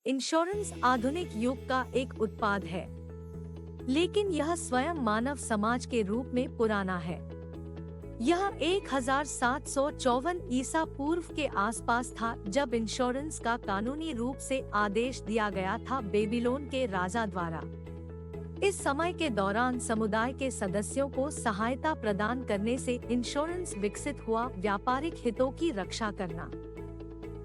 Insurance आधुनिक युग का एक उत्पाद है, लेकिन यह स्वयं मानव समाज के रूप में पुराना है। यह 1754 ईसा पूर्व के आसपास था, जब इंश्योरेंस का कानूनी रूप से आदेश दिया गया था बेबीलोन के राजा द्वारा। इस समय के दौरान समुदाय के सदस्यों को सहायता प्रदान करने से इंश्योरेंस विकसित हुआ। व्यापारिक हितों की रक्षा करना।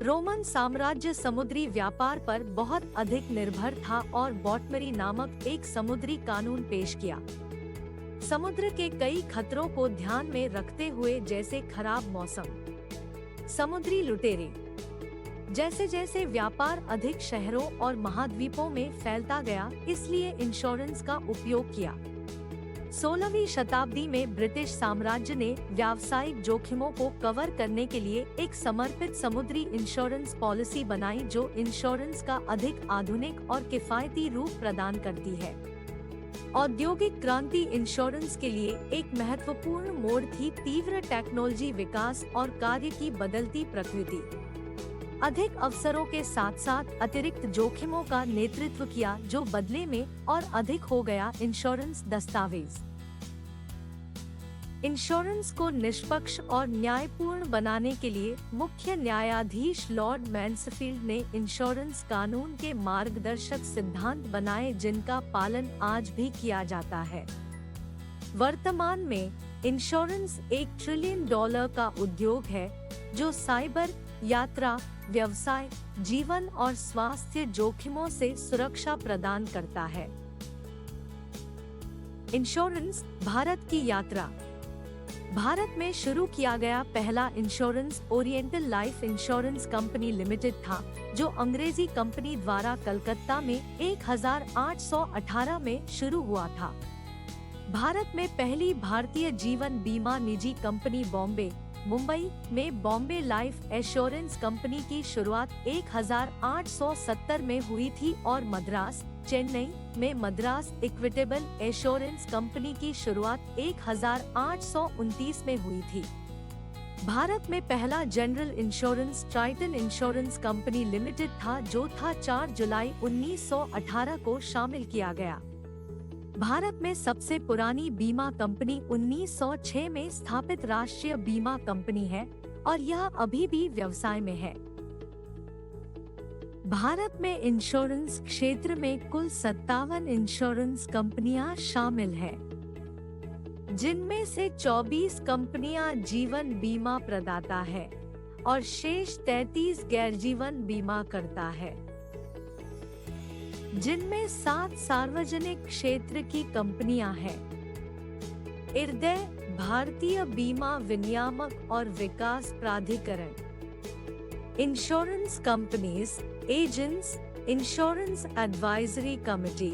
रोमन साम्राज्य समुद्री व्यापार पर बहुत अधिक निर्भर था और बॉटमरी नामक एक समुद्री कानून पेश किया। समुद्र के कई खतरों को ध्यान में रखते हुए, जैसे खराब मौसम, समुद्री लुटेरे। जैसे जैसे व्यापार अधिक शहरों और महाद्वीपों में फैलता गया, इसलिए इंश्योरेंस का उपयोग किया। 16वीं शताब्दी में ब्रिटिश साम्राज्य ने व्यावसायिक जोखिमों को कवर करने के लिए एक समर्पित समुद्री इंश्योरेंस पॉलिसी बनाई, जो इंश्योरेंस का अधिक आधुनिक और किफायती रूप प्रदान करती है। औद्योगिक क्रांति इंश्योरेंस के लिए एक महत्वपूर्ण मोड़ थी। तीव्र टेक्नोलॉजी विकास और कार्य की बदलती प्रकृति अधिक अवसरों के साथ साथ अतिरिक्त जोखिमों का नेतृत्व किया, जो बदले में और अधिक हो गया। इंश्योरेंस दस्तावेज। इंश्योरेंस को निष्पक्ष और न्यायपूर्ण बनाने के लिए मुख्य न्यायाधीश लॉर्ड मैन्सफील्ड ने इंश्योरेंस कानून के मार्गदर्शक सिद्धांत बनाए, जिनका पालन आज भी किया जाता है। वर्तमान में इंश्योरेंस $1 ट्रिलियन का उद्योग है, जो साइबर, यात्रा, व्यवसाय, जीवन और स्वास्थ्य जोखिमों से सुरक्षा प्रदान करता है। इंश्योरेंस भारत की यात्रा। भारत में शुरू किया गया पहला insurance oriental life insurance company limited था, जो अंग्रेजी कंपनी द्वारा कलकत्ता में 1818 में शुरू हुआ था। भारत में पहली भारतीय जीवन बीमा निजी कंपनी बॉम्बे, मुंबई में बॉम्बे लाइफ एश्योरेंस कंपनी की शुरुआत 1870 में हुई थी और मद्रास, चेन्नई में मद्रास इक्विटेबल एश्योरेंस कंपनी की शुरुआत 1829 में हुई थी। भारत में पहला general insurance Triton insurance company limited था, जो था 4 जुलाई 1918 को शामिल किया गया। भारत में सबसे पुरानी बीमा कंपनी 1906 में स्थापित राष्ट्रीय बीमा कंपनी है और यह अभी भी व्यवसाय में है। भारत में इंश्योरेंस क्षेत्र में कुल 57 इंश्योरेंस कंपनियां शामिल हैं, जिनमें से 24 कंपनियां जीवन बीमा प्रदाता है और शेष 33 गैर जीवन बीमा करता है, जिनमें 7 सार्वजनिक क्षेत्र की कंपनियां हैं। IRDAI, भारतीय बीमा विनियामक और विकास प्राधिकरण। Insurance companies, agents, insurance advisory committee,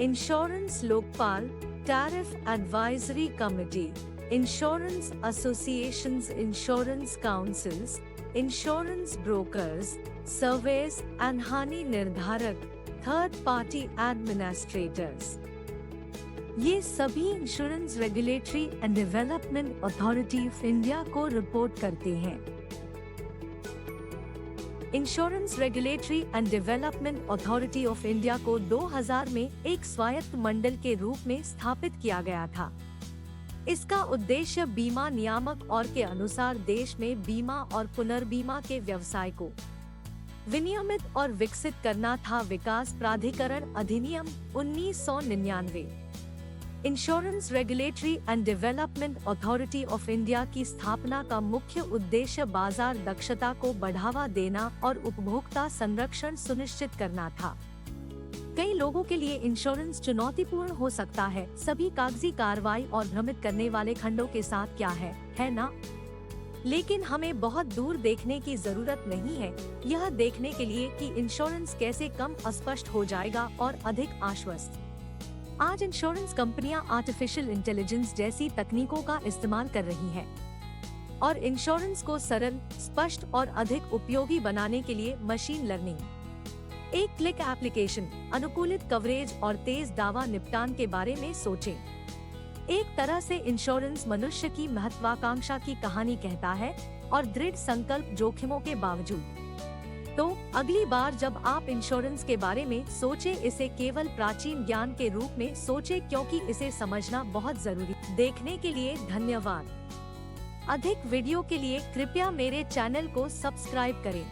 insurance Lokpal, tariff advisory committee, insurance associations, insurance councils, insurance brokers, surveyor's and हानि निर्धारक, थर्ड पार्टी एडमिनिस्ट्रेटर्स। ये सभी insurance regulatory and development authority of India को रिपोर्ट करते हैं। Insurance regulatory and development authority of India को 2000 में एक स्वायत्त मंडल के रूप में स्थापित किया गया था। इसका उद्देश्य बीमा नियामक और के अनुसार देश में बीमा और पुनर्बीमा के व्यवसाय को विनियमित और विकसित करना था। विकास प्राधिकरण अधिनियम 1999। Insurance regulatory and development authority of India की स्थापना का मुख्य उद्देश्य बाजार दक्षता को बढ़ावा देना और उपभोक्ता संरक्षण सुनिश्चित करना था। कई लोगों के लिए इंश्योरेंस चुनौतीपूर्ण हो सकता है, सभी कागजी कार्रवाई और भ्रमित करने वाले खंडों के साथ, क्या है ना? लेकिन हमें बहुत दूर देखने की जरूरत नहीं है, यह देखने के लिए कि इंश्योरेंस कैसे कम अस्पष्ट हो जाएगा और अधिक आश्वस्त। आज इंश्योरेंस कंपनियां आर्टिफिशियल इंटेलिजेंस जैसी तकनीकों का इस्तेमाल कर रही हैं और इंश्योरेंस को सरल, स्पष्ट और अधिक उपयोगी बनाने के लिए मशीन लर्निंग, एक क्लिक एप्लीकेशन, अनुकूलित कवरेज और तेज दावा निपटान के बारे में सोचें। एक तरह से इंश्योरेंस मनुष्य की महत्वाकांक्षा की कहानी कहता है और दृढ़ संकल्प जोखिमों के बावजूद तो अगली बार जब आप इंश्योरेंस के बारे में सोचें, इसे केवल प्राचीन ज्ञान के रूप में सोचें, क्योंकि इसे समझना बहुत जरूरी। देखने के लिए धन्यवाद। अधिक वीडियो के लिए कृपया मेरे चैनल को सब्सक्राइब करें।